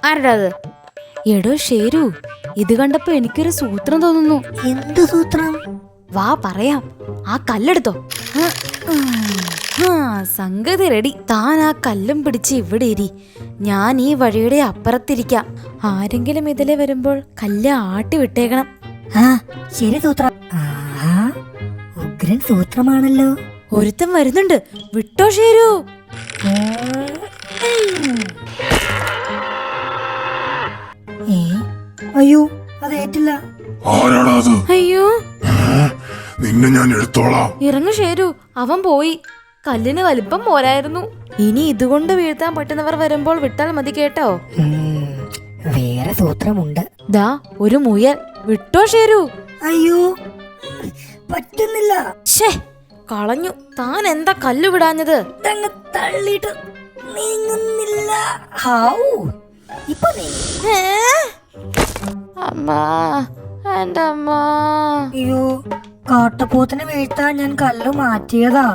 ആരുടെ അത്? എടോ ഷേരു, ഇത് കണ്ടപ്പോ എനിക്കൊരു സൂത്രം തോന്നുന്നു. എന്ത് സൂത്രം? വാ പറയാം. ആ കല്ലെടുത്തോ. സംഗതി റെഡി. താൻ ആ കല്ലും പിടിച്ച് ഇവിടെ ഇരി, ഞാൻ ഈ വഴിയുടെ അപ്പുറത്തിരിക്കാം. ആരെങ്കിലും ഇതിലെ വരുമ്പോൾ കല്ല് ആട്ടി വിട്ടേക്കണം. ആ ശരി സൂത്രം. ഉഗ്രൻ സൂത്രമാണല്ലോ. ഒരുത്തൻ വരുന്നുണ്ട്, വിട്ടോ ഷേരു. അയ്യോ അതേറ്റില്ല. അയ്യോ നിന്നെ ഞാൻ എടുത്തോളാം. ഇറങ്ങു ഷേരു, അവൻ പോയി. കല്ലിന് വലിപ്പം പോരായിരുന്നു. ഇനി ഇതുകൊണ്ട് വീഴ്ത്താൻ പറ്റുന്നവർ വരുമ്പോൾ വിട്ടാൽ മതി കേട്ടോ. വേറെ സൂത്രമുണ്ട്. ദാ ഒരു മുയൽ, വിട്ടോ ഷേരു. അയ്യോ പറ്റുന്നില്ല. ഷേ, കളഞ്ഞു. താൻ എന്താ കല്ല് വിടാഞ്ഞത്? തള്ളിട്ട് നീങ്ങുന്നില്ല. ഇപ്പൊ അമ്മാ, എന്റെ അമ്മ. അയ്യോ, കാട്ടുപോത്തിനെ വീഴ്ത്താൻ ഞാൻ കല്ല് മാറ്റിയതാ.